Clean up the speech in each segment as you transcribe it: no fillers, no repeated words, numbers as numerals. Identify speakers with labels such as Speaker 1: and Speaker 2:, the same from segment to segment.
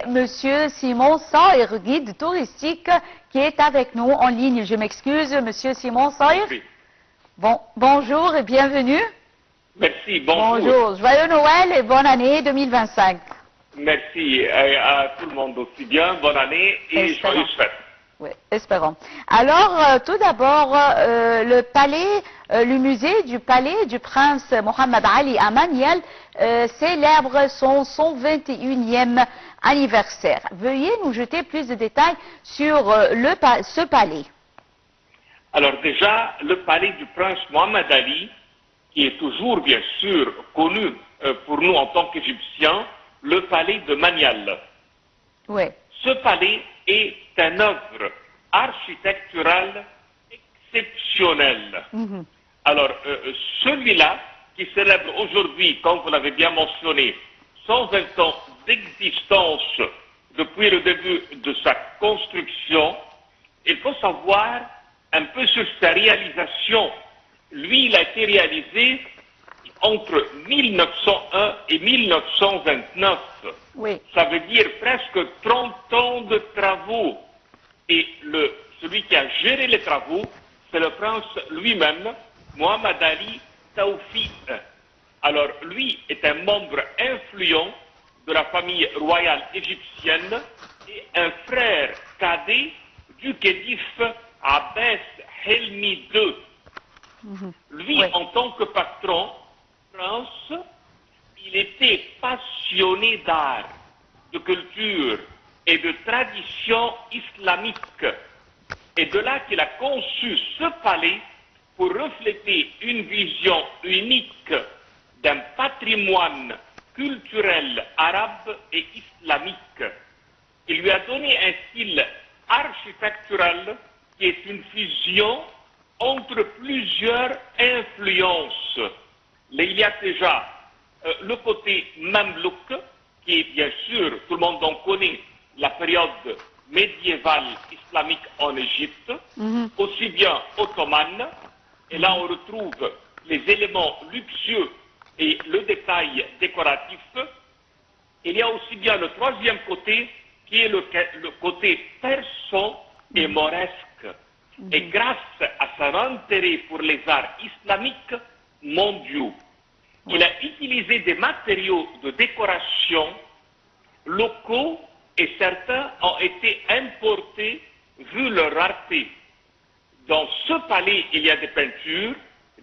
Speaker 1: Monsieur Simon Saïr, guide touristique, qui est avec nous en ligne. Je m'excuse, Monsieur Simon Saïr.
Speaker 2: Oui.
Speaker 1: Bon, bonjour et bienvenue.
Speaker 2: Merci, bonjour.
Speaker 1: Bonjour, joyeux Noël et bonne année 2025.
Speaker 2: Merci à tout le monde aussi bien. Bonne année et joyeuses fêtes.
Speaker 1: Oui, espérons. Alors, tout d'abord, le musée du palais du prince Mohammed Ali à Maniel célèbre son 121e anniversaire. Veuillez nous jeter plus de détails sur ce palais.
Speaker 2: Alors déjà, le palais du prince Mohammed Ali, qui est toujours bien sûr connu pour nous en tant qu'Égyptiens, le palais de Maniel.
Speaker 1: Oui.
Speaker 2: Ce palais est une œuvre architecturale exceptionnelle. Alors, celui-là, qui célèbre aujourd'hui, comme vous l'avez bien mentionné, 120 ans d'existence depuis le début de sa construction, il faut savoir un peu sur sa réalisation. Lui, il a été réalisé entre 1901 et 1929.
Speaker 1: Oui.
Speaker 2: Ça veut dire presque 30 ans de travaux. Et celui qui a géré les travaux, c'est le prince lui-même, Mohammed Ali Taoufiq. Alors, lui est un membre influent de la famille royale égyptienne et un frère cadet du khedive Abbas Helmi II. Lui,
Speaker 1: Oui.
Speaker 2: en tant que patron, prince, il était passionné d'art, de culture et de tradition islamique. Et de là qu'il a conçu ce palais pour refléter une vision unique d'un patrimoine culturel arabe et islamique. Il lui a donné un style architectural qui est une fusion entre plusieurs influences. Il y a déjà le côté mamelouk, qui est bien sûr, tout le monde en connaît, la période médiévale islamique en Égypte, aussi bien ottomane, et là on retrouve les éléments luxueux et le détail décoratif. Il y a aussi bien le troisième côté, qui est le côté persan et mauresque. Et grâce à son intérêt pour les arts islamiques mondiaux, il a utilisé des matériaux de décoration locaux et certains ont été importés vu leur rareté. Dans ce palais, il y a des peintures,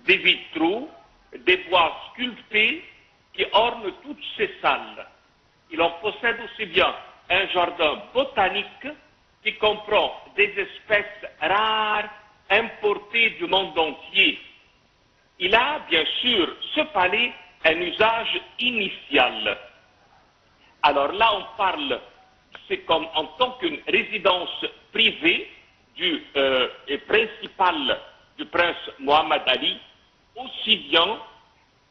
Speaker 2: des vitraux, des bois sculptés qui ornent toutes ces salles. Il en possède aussi bien un jardin botanique qui comprend des espèces rares importées du monde entier. Il a, bien sûr, ce palais, un usage initial. Alors là, on parle, c'est comme en tant qu'une résidence privée et principale du prince Mohammed Ali, aussi bien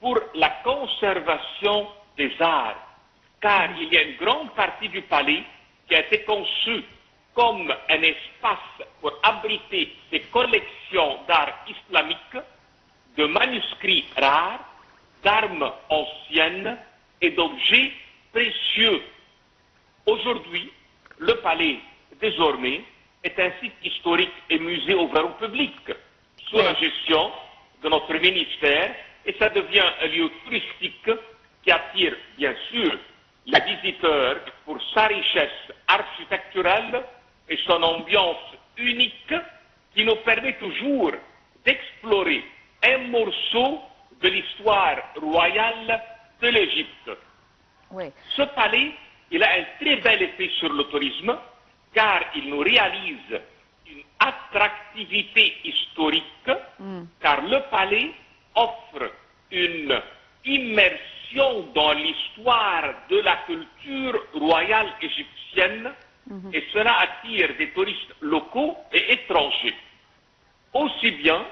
Speaker 2: pour la conservation des arts, car il y a une grande partie du palais qui a été conçue comme un espace pour abriter des collections d'art islamique, de manuscrits rares, d'armes anciennes et d'objets précieux. Aujourd'hui, le palais, désormais, est un site historique et musée ouvert au public, sous la gestion de notre ministère, et ça devient un lieu touristique qui attire, bien sûr, les visiteurs pour sa richesse architecturale et son ambiance unique qui nous permet toujours d'explorer un morceau de l'histoire royale de l'Égypte.
Speaker 1: Oui.
Speaker 2: Ce palais, il a un très bel effet sur le tourisme car il nous réalise une attractivité historique car le palais offre une immersion dans l'histoire de la culture royale égyptienne et cela attire des touristes locaux et étrangers. Aussi bien,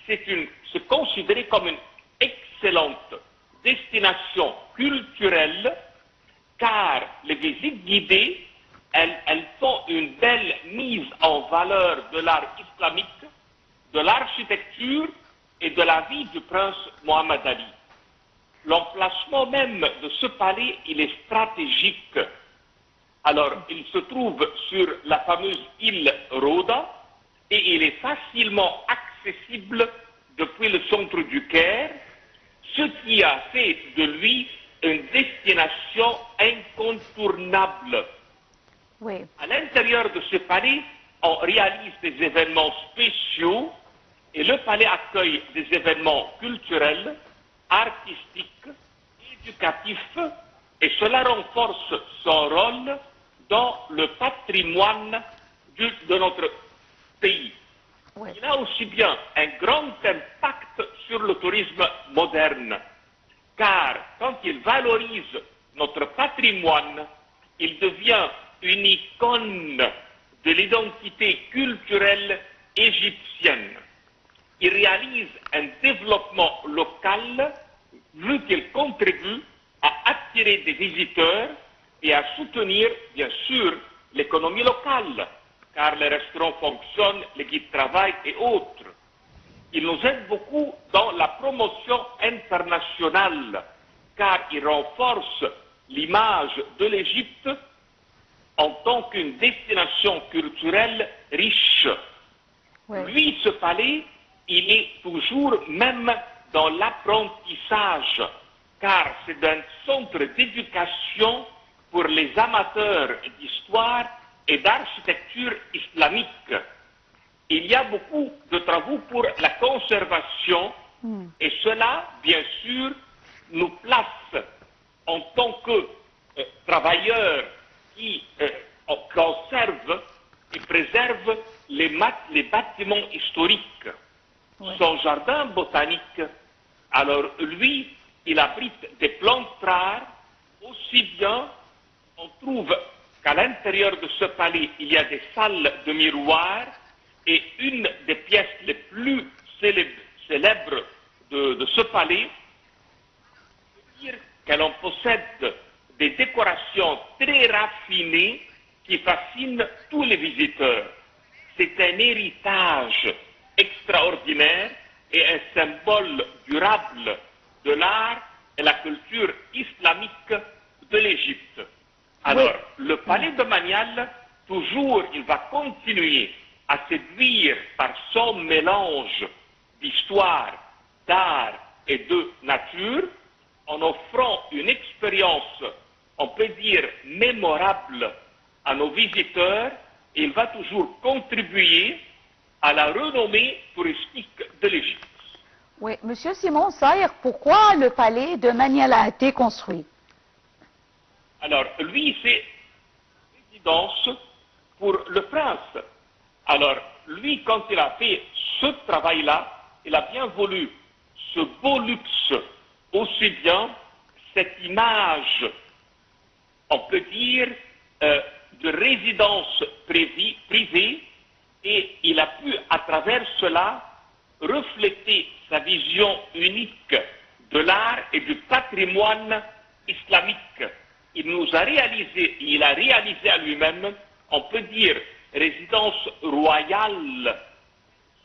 Speaker 2: c'est considéré comme une excellente destination culturelle car les visites guidées, elles font une belle mise en valeur de l'art islamique, de l'architecture et de la vie du prince Mohammed Ali. L'emplacement même de ce palais, il est stratégique. Alors, il se trouve sur la fameuse île Rhoda et il est facilement accessible depuis le centre du Caire, ce qui a fait de lui une destination incontournable.
Speaker 1: Oui.
Speaker 2: À l'intérieur de ce palais, on réalise des événements spéciaux et le palais accueille des événements culturels, artistiques, éducatifs et cela renforce son rôle dans le patrimoine de notre pays.
Speaker 1: Oui.
Speaker 2: Il a aussi bien un grand impact sur le tourisme moderne, car quand il valorise notre patrimoine, il devient une icône de l'identité culturelle égyptienne. Il réalise un développement local vu qu'il contribue à attirer des visiteurs et à soutenir, bien sûr, l'économie locale, car les restaurants fonctionnent, les guides travaillent et autres. Il nous aide beaucoup dans la promotion internationale, car il renforce l'image de l'Égypte en tant qu'une destination culturelle riche.
Speaker 1: Oui.
Speaker 2: Lui, ce palais, il est toujours même dans l'apprentissage, car c'est un centre d'éducation pour les amateurs d'histoire et d'architecture islamique. Il y a beaucoup de travaux pour la conservation et cela, bien sûr, nous place en tant que travailleurs qui conservent et préservent les bâtiments historiques.
Speaker 1: Ouais.
Speaker 2: Son jardin botanique, alors lui, il abrite des plantes rares, aussi bien on trouve qu'à l'intérieur de ce palais, il y a des salles de miroirs et une des pièces les plus célèbres de ce palais, c'est dire que l'on possède des décorations très raffinées qui fascinent tous les visiteurs. C'est un héritage extraordinaire et un symbole durable de l'art et la culture islamique de l'Égypte. Alors, le palais de Manial, toujours, il va continuer à séduire par son mélange d'histoire, d'art et de nature, en offrant une expérience, on peut dire, mémorable à nos visiteurs, et il va toujours contribuer à la renommée touristique de l'Égypte.
Speaker 1: Oui, Monsieur Simon Saïr, pourquoi le palais de Manial a été construit?
Speaker 2: Alors, lui, c'est résidence pour le prince. Alors, lui, quand il a fait ce travail-là, il a bien voulu ce beau luxe, aussi bien cette image, on peut dire, de résidence privée, et il a pu, à travers cela, refléter sa vision unique de l'art et du patrimoine islamique. Il nous a réalisé, il a réalisé à lui-même, on peut dire, résidence royale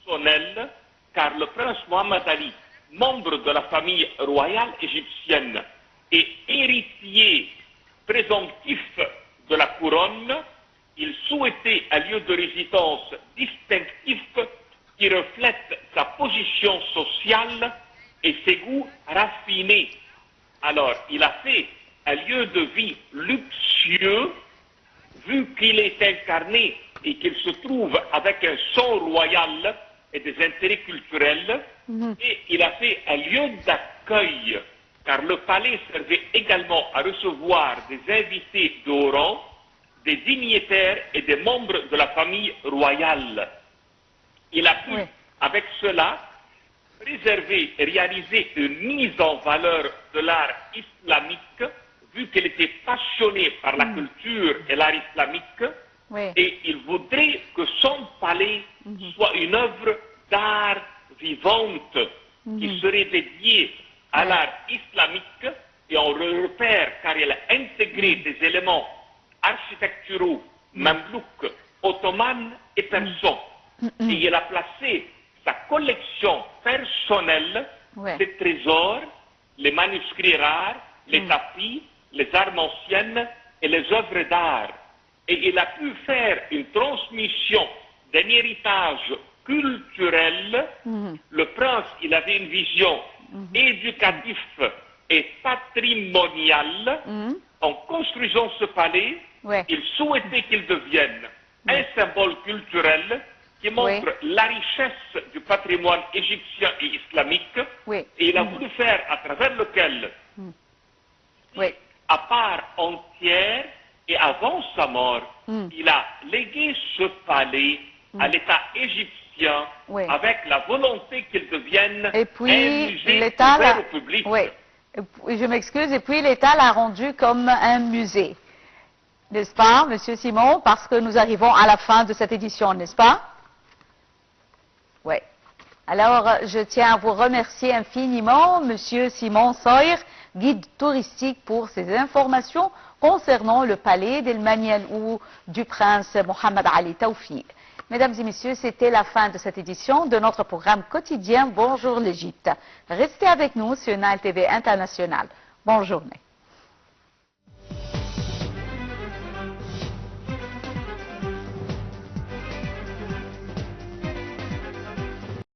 Speaker 2: personnelle, car le prince Mohammed Ali, membre de la famille royale égyptienne et héritier présomptif de la couronne, il souhaitait un lieu de résidence distinctif qui reflète sa position sociale et ses goûts raffinés. Alors, il a fait un lieu de vie luxueux, vu qu'il est incarné et qu'il se trouve avec un son royal et des intérêts culturels, et il a fait un lieu d'accueil, car le palais servait également à recevoir des invités de haut rang, des dignitaires et des membres de la famille royale. Il a pu, avec cela, préserver et réaliser une mise en valeur de l'art islamique, vu qu'il était passionné par la culture et l'art islamique, et il voudrait que son palais soit une œuvre d'art vivante qui serait dédiée à l'art islamique, et on le repère car il a intégré des éléments architecturaux, mamelouks, ottomanes et persans. Et il a placé sa collection personnelle, ses trésors, les manuscrits rares, les tapis, les armes anciennes et les œuvres d'art. et il a pu faire une transmission d'un héritage culturel. Le prince, il avait une vision éducative et patrimoniale. En construisant ce palais, il souhaitait qu'il devienne un symbole culturel qui montre la richesse du patrimoine égyptien et islamique. Et il a voulu faire à travers lequel, à part entière, et avant sa mort, il a légué ce palais à l'État égyptien avec la volonté qu'il devienne un musée ouvert au public.
Speaker 1: Je m'excuse, et puis l'État l'a rendu comme un musée. N'est-ce pas, Monsieur Simon? Parce que nous arrivons à la fin de cette édition, n'est-ce pas? Oui. Alors, je tiens à vous remercier infiniment, Monsieur Simon Soyer, guide touristique, pour ces informations concernant le palais d'El Maniel ou du prince Mohammed Ali Taoufik. Mesdames et messieurs, c'était la fin de cette édition de notre programme quotidien Bonjour l'Égypte. Restez avec nous sur Nile TV International. Bonne journée.